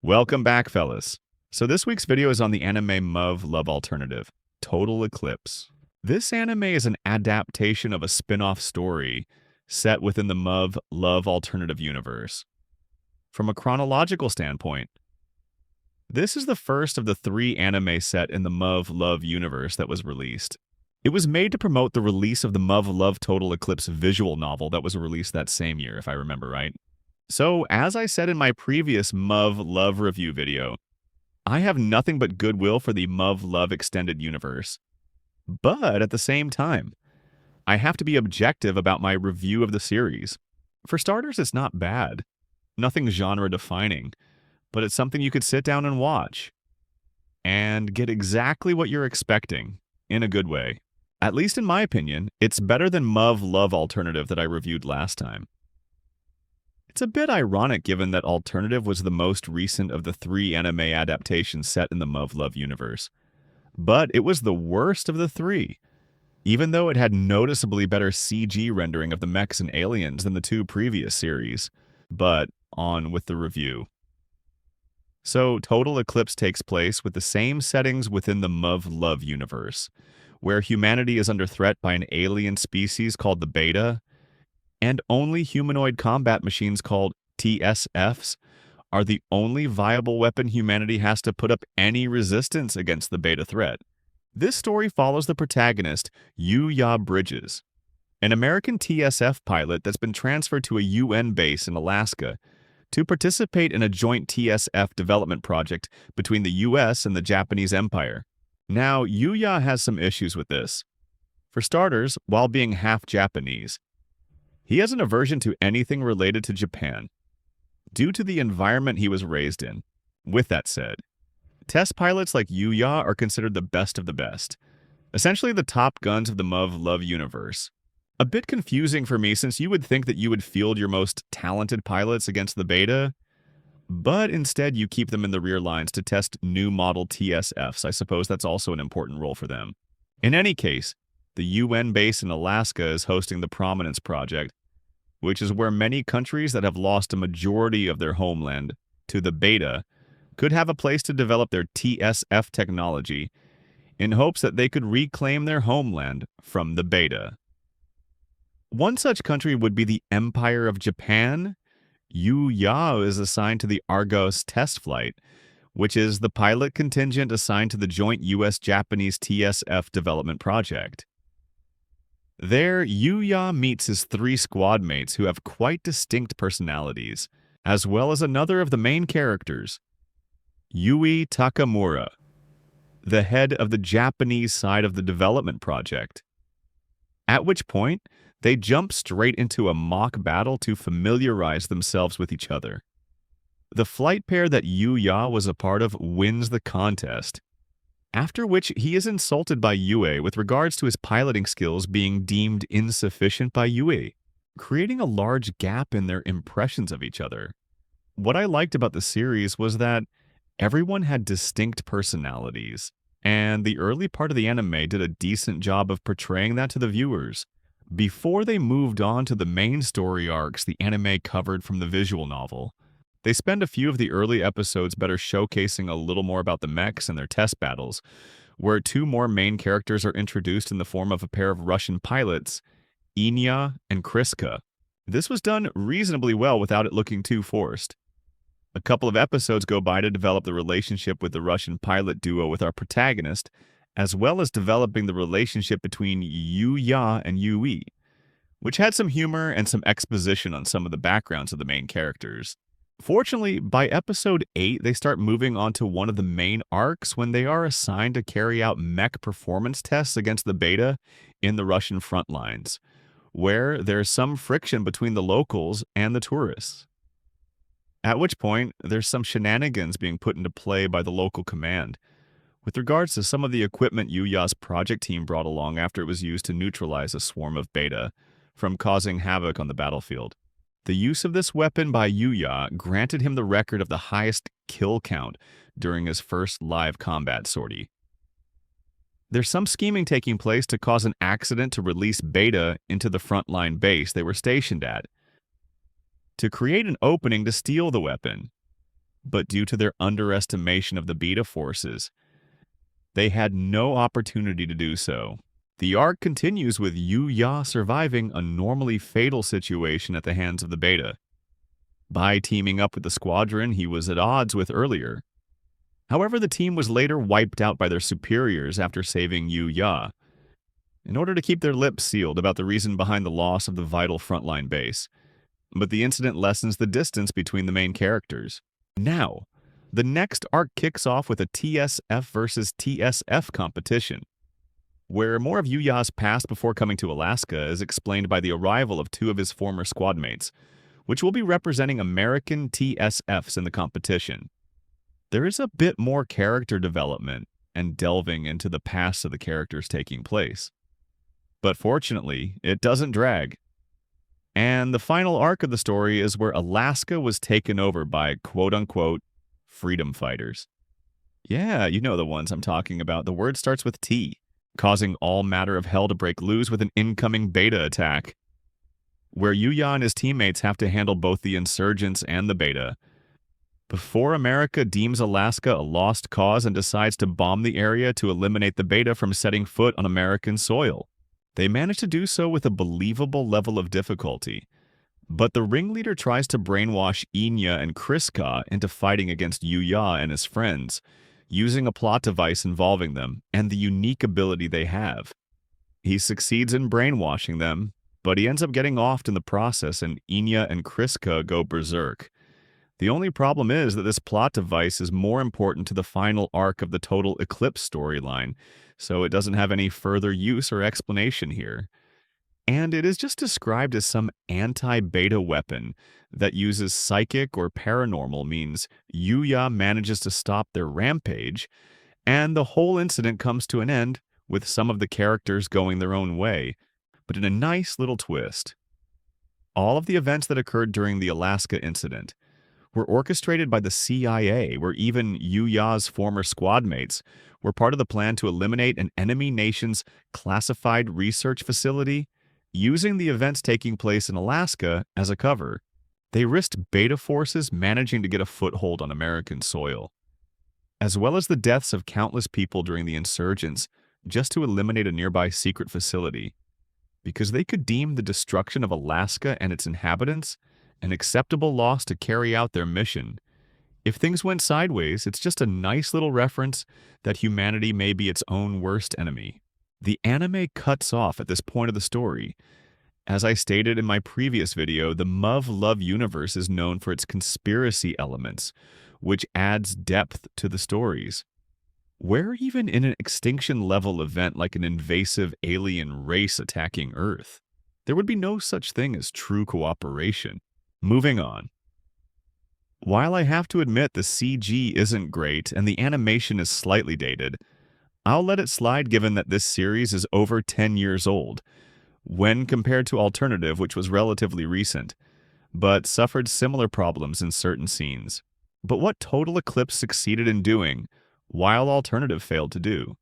Welcome back, fellas. So this week's video is on the anime MUV love alternative, Total Eclipse. This anime is an adaptation of a spin-off story set within the MUV love alternative universe. From a chronological standpoint, this is the first of the 3 anime set in the MUV love universe that was released. It was made to promote the release of the MUV Love Total Eclipse visual novel that was released that same year, if I remember right. So, as I said in my previous MUV Love review video, I have nothing but goodwill for the MUV Love extended universe. But at the same time, I have to be objective about my review of the series. For starters, it's not bad. Nothing genre-defining, but it's something you could sit down and watch and get exactly what you're expecting, in a good way. At least in my opinion, it's better than MUV Love Alternative that I reviewed last time. It's a bit ironic given that Alternative was the most recent of the 3 anime adaptations set in the MUV Love universe. But it was the worst of the 3, even though it had noticeably better CG rendering of the mechs and aliens than the 2 previous series. But on with the review. So, Total Eclipse takes place with the same settings within the MUV Love universe, where humanity is under threat by an alien species called the Beta, and only humanoid combat machines called TSFs are the only viable weapon humanity has to put up any resistance against the Beta threat. This story follows the protagonist, Yuya Bridges, an American TSF pilot that's been transferred to a UN base in Alaska to participate in a joint TSF development project between the US and the Japanese Empire. Now, Yuya has some issues with this. For starters, while being half Japanese, he has an aversion to anything related to Japan, due to the environment he was raised in. With that said, test pilots like Yuya are considered the best of the best, essentially the top guns of the MUV Love universe. A bit confusing for me since you would think that you would field your most talented pilots against the Beta, but instead you keep them in the rear lines to test new model TSFs. I suppose that's also an important role for them. In any case, the UN base in Alaska is hosting the Prominence Project, which is where many countries that have lost a majority of their homeland to the Beta could have a place to develop their TSF technology in hopes that they could reclaim their homeland from the Beta. One such country would be the Empire of Japan. Yuya is assigned to the Argos test flight, which is the pilot contingent assigned to the joint US-Japanese TSF development project. There, Yuya meets his 3 squad mates who have quite distinct personalities, as well as another of the main characters, Yui Takamura, the head of the Japanese side of the development project. At which point, they jump straight into a mock battle to familiarize themselves with each other. The flight pair that Yuya was a part of wins the contest, after which he is insulted by Yue with regards to his piloting skills being deemed insufficient by Yue, creating a large gap in their impressions of each other. What I liked about the series was that everyone had distinct personalities, and the early part of the anime did a decent job of portraying that to the viewers. Before they moved on to the main story arcs the anime covered from the visual novel, they spend a few of the early episodes better showcasing a little more about the mechs and their test battles, where 2 more main characters are introduced in the form of a pair of Russian pilots, Inya and Kriska. This was done reasonably well without it looking too forced. A couple of episodes go by to develop the relationship with the Russian pilot duo with our protagonist, as well as developing the relationship between Yuya and Yui, which had some humor and some exposition on some of the backgrounds of the main characters. Fortunately, by episode 8, they start moving on to one of the main arcs when they are assigned to carry out mech performance tests against the Beta in the Russian front lines, where there's some friction between the locals and the tourists. At which point, there's some shenanigans being put into play by the local command, with regards to some of the equipment Yuya's project team brought along after it was used to neutralize a swarm of Beta from causing havoc on the battlefield. The use of this weapon by Yuya granted him the record of the highest kill count during his first live combat sortie. There's some scheming taking place to cause an accident to release Beta into the frontline base they were stationed at, to create an opening to steal the weapon. but due to their underestimation of the beta forces, they had no opportunity to do so. The arc continues with Yu-Ya surviving a normally fatal situation at the hands of the beta by teaming up with the squadron he was at odds with earlier. However, the team was later wiped out by their superiors after saving Yu-Ya, in order to keep their lips sealed about the reason behind the loss of the vital frontline base. But the incident lessens the distance between the main characters. Now, the next arc kicks off with a TSF versus TSF competition, where more of Yu-Ya's past before coming to Alaska is explained by the arrival of two of his former squadmates, which will be representing American TSFs in the competition. There is a bit more character development and delving into the past of the characters taking place. But fortunately, it doesn't drag. And the final arc of the story is where Alaska was taken over by quote-unquote freedom fighters. Yeah, you know the ones I'm talking about. The word starts with T, causing all matter of hell to break loose with an incoming beta attack, where Yu-Ya and his teammates have to handle both the insurgents and the beta. Before America deems Alaska a lost cause and decides to bomb the area to eliminate the beta from setting foot on American soil, they manage to do so with a believable level of difficulty. But the ringleader tries to brainwash Enya and Kriska into fighting against Yu-Ya and his friends, using a plot device involving them and the unique ability they have. He succeeds in brainwashing them, but he ends up getting offed in the process and Enya and Kriska go berserk. The only problem is that this plot device is more important to the final arc of the Total Eclipse storyline, so it doesn't have any further use or explanation here. And it is just described as some anti-beta weapon that uses psychic or paranormal means Yu-Ya manages to stop their rampage, and the whole incident comes to an end with some of the characters going their own way, but in a nice little twist. All of the events that occurred during the Alaska incident were orchestrated by the CIA, where even Yu-Ya's former squadmates were part of the plan to eliminate an enemy nation's classified research facility, using the events taking place in Alaska as a cover. They risked beta forces managing to get a foothold on American soil, as well as the deaths of countless people during the insurgents just to eliminate a nearby secret facility, because they could deem the destruction of Alaska and its inhabitants an acceptable loss to carry out their mission. If things went sideways, it's just a nice little reference that humanity may be its own worst enemy. The anime cuts off at this point of the story. As I stated in my previous video, the Muv Love universe is known for its conspiracy elements, which adds depth to the stories. Where even in an extinction-level event like an invasive alien race attacking Earth, there would be no such thing as true cooperation. Moving on. While I have to admit the CG isn't great and the animation is slightly dated, I'll let it slide given that this series is over 10 years old, when compared to Alternative, which was relatively recent, but suffered similar problems in certain scenes. But what Total Eclipse succeeded in doing, while Alternative failed to do,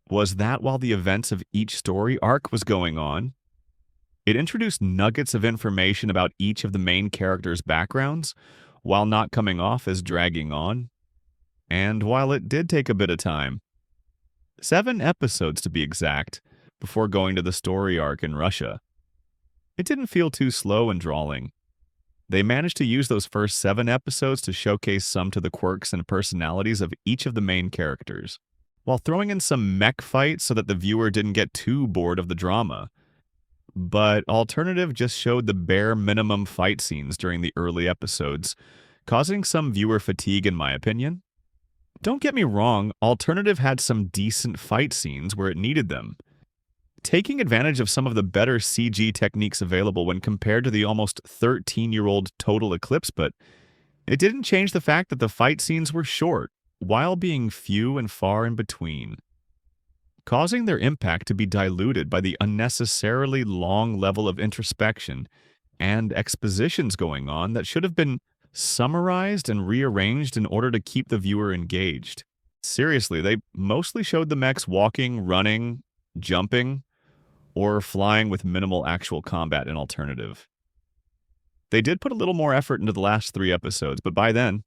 was that while the events of each story arc was going on, it introduced nuggets of information about each of the main characters' backgrounds, while not coming off as dragging on. And while it did take a bit of time, 7 episodes to be exact, before going to the story arc in Russia, it didn't feel too slow and drawling. They managed to use those first 7 episodes to showcase some to the quirks and personalities of each of the main characters, while throwing in some mech fights so that the viewer didn't get too bored of the drama. But Alternative just showed the bare minimum fight scenes during the early episodes, causing some viewer fatigue in my opinion. Don't get me wrong, Alternative had some decent fight scenes where it needed them, taking advantage of some of the better CG techniques available when compared to the almost 13-year-old Total Eclipse, but it didn't change the fact that the fight scenes were short, while being few and far in between, causing their impact to be diluted by the unnecessarily long level of introspection and expositions going on that should have been summarized and rearranged in order to keep the viewer engaged. Seriously, they mostly showed the mechs walking, running, jumping, or flying with minimal actual combat in Alternative. They did put a little more effort into the last 3 episodes, but by then,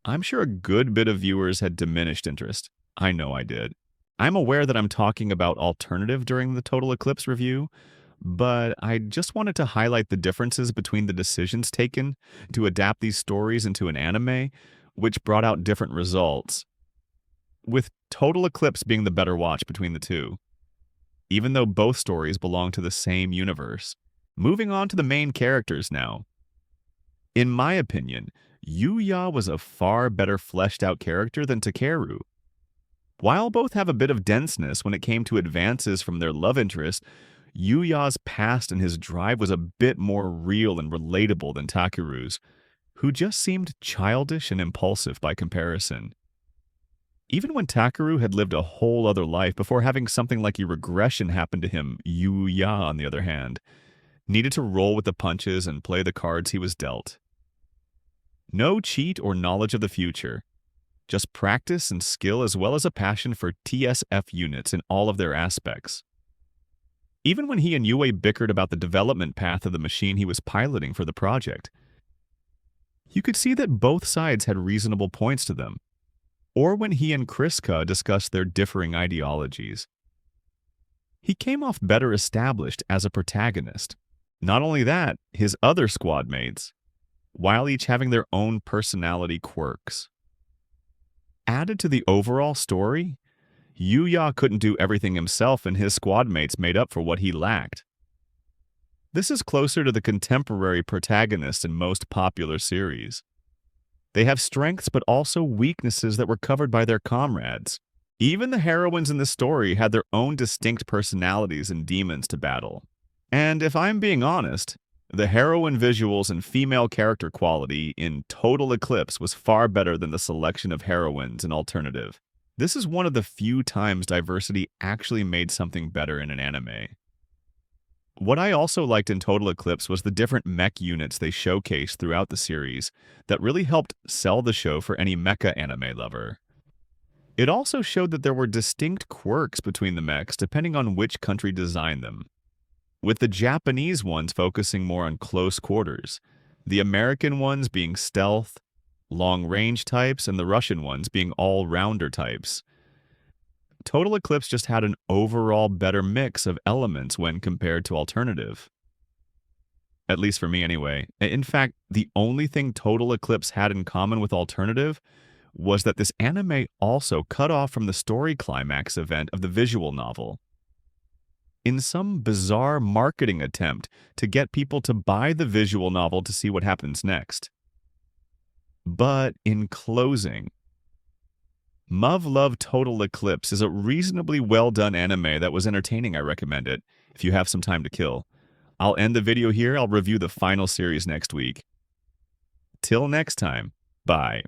I'm sure a good bit of viewers had diminished interest. I know I did. I'm aware that I'm talking about alternative during the Total Eclipse review, but I just wanted to highlight the differences between the decisions taken to adapt these stories into an anime, which brought out different results, with Total Eclipse being the better watch between the two, even though both stories belong to the same universe. Moving on to the main characters now. In my opinion, Yuya was a far better fleshed out character than Takeru. While both have a bit of denseness when it came to advances from their love interest, Yuya's past and his drive was a bit more real and relatable than Takeru's, who just seemed childish and impulsive by comparison. Even when Takeru had lived a whole other life before having something like a regression happen to him, Yuya, on the other hand, needed to roll with the punches and play the cards he was dealt. No cheat or knowledge of the future, just practice and skill as well as a passion for TSF units in all of their aspects. Even when he and Yue bickered about the development path of the machine he was piloting for the project, you could see that both sides had reasonable points to them, or when he and Kriska discussed their differing ideologies. He came off better established as a protagonist. Not only that, his other squad mates, while each having their own personality quirks. Added to the overall story, Yuya couldn't do everything himself and his squad mates made up for what he lacked. This is closer to the contemporary protagonists in most popular series. They have strengths but also weaknesses that were covered by their comrades. Even the heroines in the story had their own distinct personalities and demons to battle. And if I'm being honest, the heroine visuals and female character quality in Total Eclipse was far better than the selection of heroines in Alternative. This is one of the few times diversity actually made something better in an anime. What I also liked in Total Eclipse was the different mech units they showcased throughout the series that really helped sell the show for any mecha anime lover. It also showed that there were distinct quirks between the mechs depending on which country designed them, with the Japanese ones focusing more on close quarters, the American ones being stealth, long-range types, and the Russian ones being all-rounder types. Total Eclipse just had an overall better mix of elements when compared to Alternative. At least for me anyway. In fact, the only thing Total Eclipse had in common with Alternative was that this anime also cut off from the story climax event of the visual novel, in some bizarre marketing attempt to get people to buy the visual novel to see what happens next. But in closing, Muv Love Total Eclipse is a reasonably well-done anime that was entertaining. I recommend it, if you have some time to kill. I'll end the video here. I'll review the final series next week. Till next time, bye.